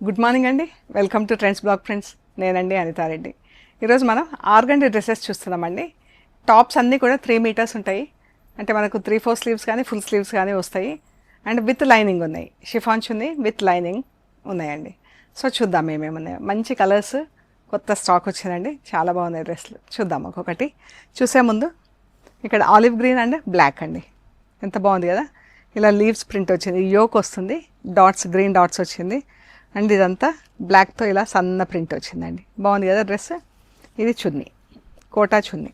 Good morning అండి. Welcome to trends blog friends. నేనండి అనితారెడ్డి. ఈరోజు మనం ఆర్గండి డ్రెస్సెస్ చూస్తున్నామండి. టాప్స్ అన్నీ కూడా 3 మీటర్స్ ఉంటాయి. అంటే మనకు 3/4 స్లీవ్స్ కానీ ఫుల్ స్లీవ్స్ కానీ వస్తాయి. అండ్ విత్ లైనింగ్ ఉన్నాయి. షిఫాన్ చున్నీ విత్ లైనింగ్ ఉన్నాయండి. సో చూద్దాం ఏమేమి ఉన్నాయో. మంచి కలర్స్, కొత్త స్టాక్ వచ్చిందండి. చాలా బాగున్నాయి డ్రెస్సులు. చూద్దాం ఒక్కొక్కటి. చూసే ముందు ఇక్కడ ఆలివ్ గ్రీన్ అండ్ బ్లాక్ అండి. ఎంత బాగుంది కదా. ఇలా లీవ్స్ ప్రింట్ వచ్చింది, యోక్ వస్తుంది, డాట్స్, గ్రీన్ డాట్స్ వచ్చింది. అండ్ ఇదంతా బ్లాక్తో ఇలా సన్న ప్రింట్ వచ్చిందండి. బాగుంది కదా డ్రెస్. ఇది chunni, Kota chunni.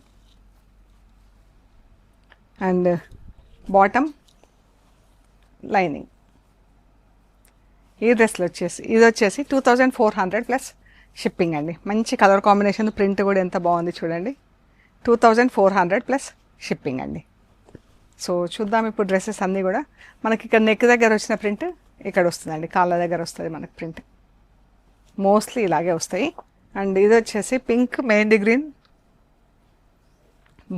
And bottom lining. ఈ డ్రెస్లో ఇది వచ్చేసి 2400 ప్లస్ షిప్పింగ్ అండి. మంచి కలర్ కాంబినేషన్, ప్రింట్ కూడా ఎంత బాగుంది చూడండి. 2400 ప్లస్ షిప్పింగ్ అండి. సో చూద్దాం ఇప్పుడు డ్రెస్సెస్ అన్నీ కూడా. మనకి ఇక్కడ నెక్ దగ్గర వచ్చిన ప్రింట్ ఇక్కడ వస్తుందండి, కాళ్ళ దగ్గర వస్తుంది మనకి ప్రింట్. మోస్ట్లీ ఇలాగే వస్తాయి. అండ్ ఇది వచ్చేసి పింక్ మెహందీ గ్రీన్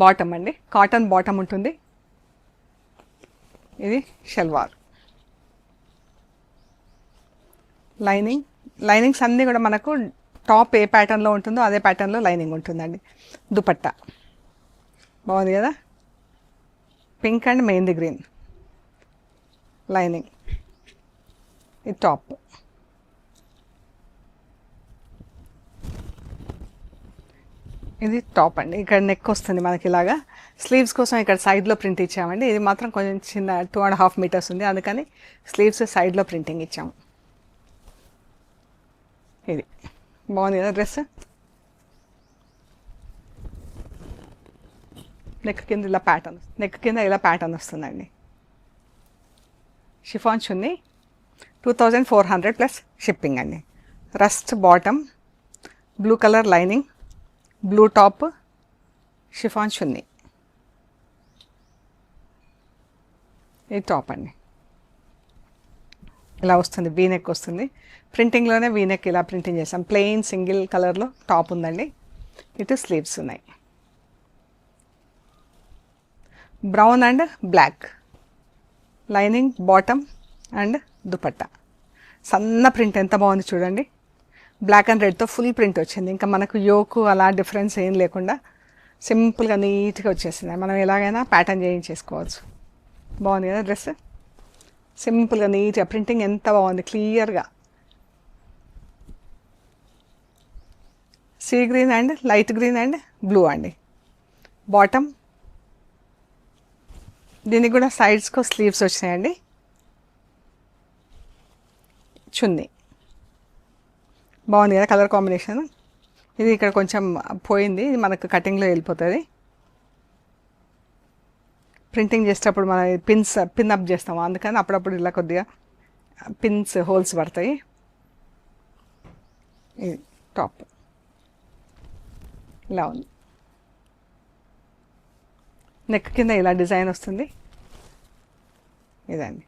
బాటమ్ అండి. కాటన్ బాటమ్ ఉంటుంది. ఇది షల్వార్. లైనింగ్స్ అన్నీ కూడా మనకు టాప్ ఏ ప్యాటర్న్లో ఉంటుందో అదే ప్యాటర్న్లో లైనింగ్ ఉంటుందండి. దుపట్టా బాగుంది కదా. Pink and mehndi green lining. ఇది టాప్. ఇది టాప్ అండి. ఇక్కడ నెక్ వస్తుంది మనకి ఇలాగా. స్లీవ్స్ కోసం ఇక్కడ సైడ్లో ప్రింట్ ఇచ్చామండి. ఇది మాత్రం కొంచెం చిన్న 2.5 మీటర్స్ ఉంది, అందుకని స్లీవ్స్ సైడ్లో ప్రింటింగ్ ఇచ్చాము. ఇది బాగుంది కదా డ్రెస్. నెక్ కింద ఇలా ప్యాటర్న్ వస్తుందండి. షిఫాన్ చున్నీ 2400 ప్లస్ షిప్పింగ్ అండి. Rust bottom, blue colour lining, blue top, chiffon chunni. ఇది టాప్ అండి. ఇలా వస్తుంది, వీనెక్ వస్తుంది. ప్రింటింగ్లోనే వీనెక్ ఇలా ప్రింటింగ్ చేసాం. ప్లెయిన్ సింగిల్ కలర్లో టాప్ ఉందండి. ఇటు స్లీవ్స్ ఉన్నాయి. Brown and black lining, bottom and dupatta. సన్న ప్రింట్ ఎంత బాగుంది చూడండి. బ్లాక్ అండ్ రెడ్తో ఫుల్ ప్రింట్ వచ్చింది. ఇంకా మనకు యోకు అలా డిఫరెన్స్ ఏం లేకుండా సింపుల్గా నీట్గా వచ్చేసింది. మనం ఎలాగైనా ప్యాటర్న్ చేయించేసుకోవచ్చు. బాగుంది కదా డ్రెస్. సింపుల్గా నీట్గా ప్రింటింగ్ ఎంత బాగుంది, క్లియర్గా. Sea green and light green and blue అండి. బాటమ్. దీనికి కూడా సైడ్స్కో స్లీవ్స్ వచ్చినాయండి. చున్నీ బాగుంది కదా కలర్ కాంబినేషన్. ఇది ఇక్కడ కొంచెం పోయింది, ఇది మనకు కటింగ్లో వెళ్ళిపోతుంది. ప్రింటింగ్ చేసేటప్పుడు మనం పిన్ అప్ చేస్తాము, అందుకని అప్పుడప్పుడు ఇలా కొద్దిగా పిన్స్ హోల్స్ పడతాయి. ఇది టాప్ ఇలా ఉంది. నెక్ కింద ఇలా డిజైన్ వస్తుంది. ఇదండి.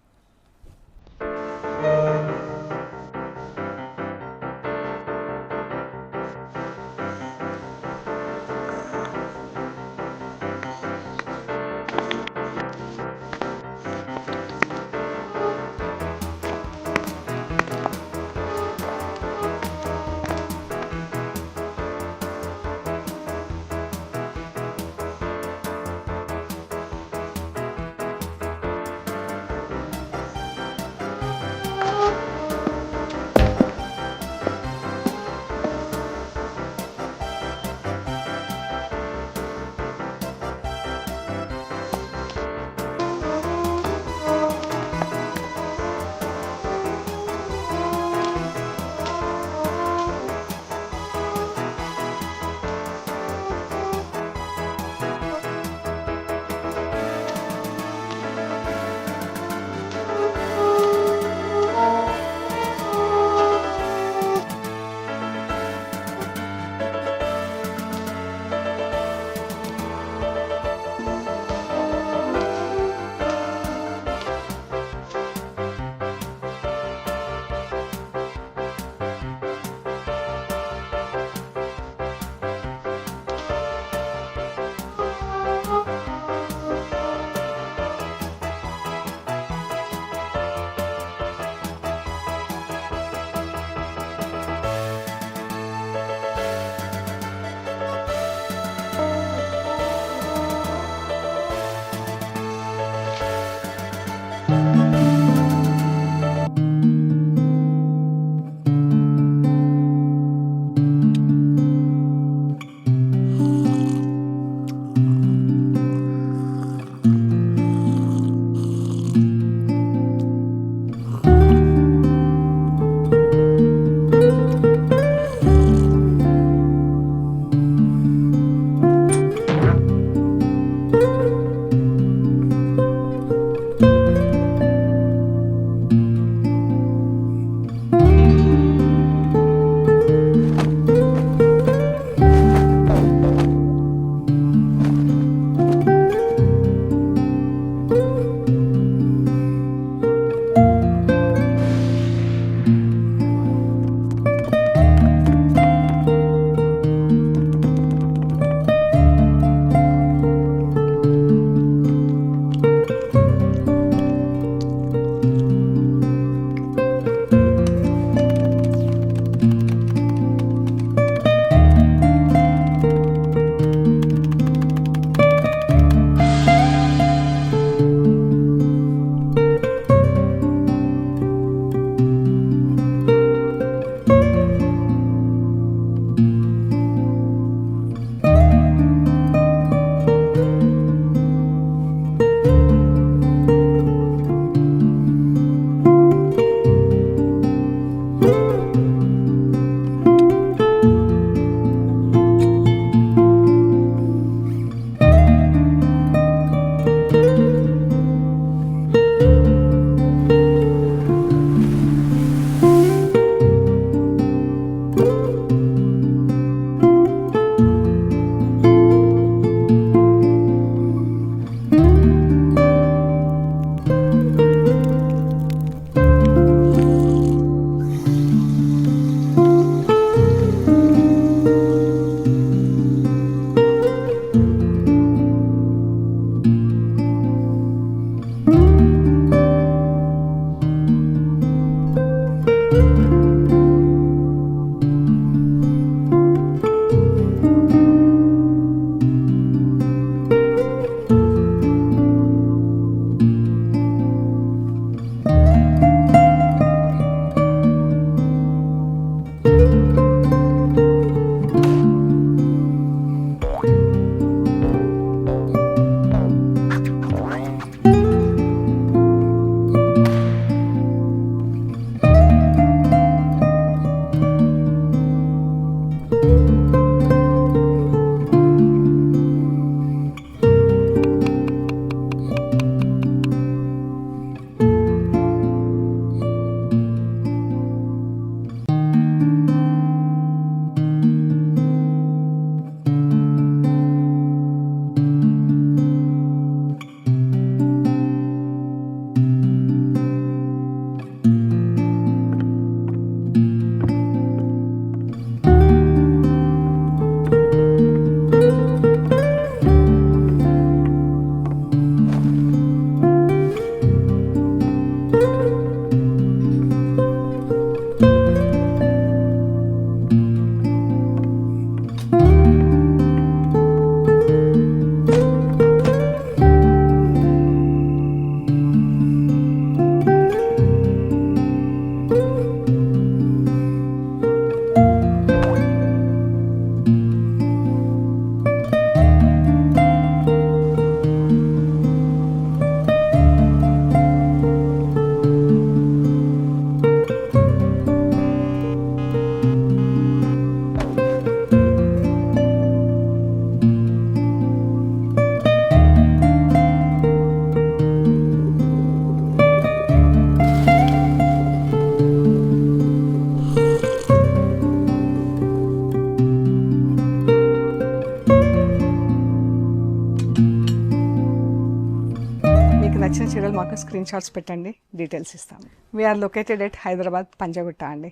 నచ్చిన చీరలు మాకు స్క్రీన్ షాట్స్ పెట్టండి, డీటెయిల్స్ ఇస్తాము. We are located at Hyderabad Panjagutta అండి.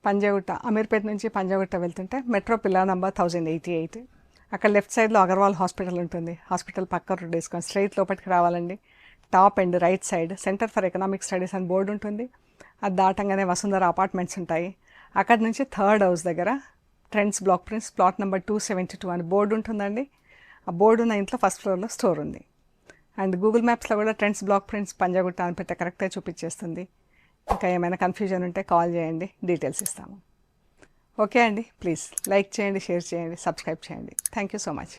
పంజాగుట్ట అమీర్పేట నుంచి పంజాగుట్ట వెళ్తుంటే మెట్రో పిల్లర్ నెంబర్ 1088, అక్కడ లెఫ్ట్ సైడ్లో అగర్వాల్ హాస్పిటల్ ఉంటుంది. హాస్పిటల్ పక్క రోడ్ వేసుకొని స్ట్రైట్ లోపలికి రావాలండి. Top and right side centre for economic studies అని బోర్డు ఉంటుంది. అది దాటంగానే వసుంధర అపార్ట్మెంట్స్ ఉంటాయి. అక్కడ నుంచి థర్డ్ హౌస్ దగ్గర trends block prints plot number 272 అని బోర్డు ఉంటుందండి. ఆ బోర్డు ఉన్న ఇంట్లో ఫస్ట్ ఫ్లోర్లో స్టోర్ ఉంది. అండ్ గూగుల్ మ్యాప్స్లో కూడా ట్రెండ్స్ బ్లాక్ ప్రింట్స్ పంజాగుట్ట అని పెట్టే కరెక్ట్గా చూపించేస్తుంది. ఇంకా ఏమైనా కన్ఫ్యూజన్ ఉంటే కాల్ చేయండి, డీటెయిల్స్ ఇస్తాము. ఓకే అండి, ప్లీజ్ లైక్ చేయండి, షేర్ చేయండి, సబ్స్క్రైబ్ చేయండి. Thank you so much.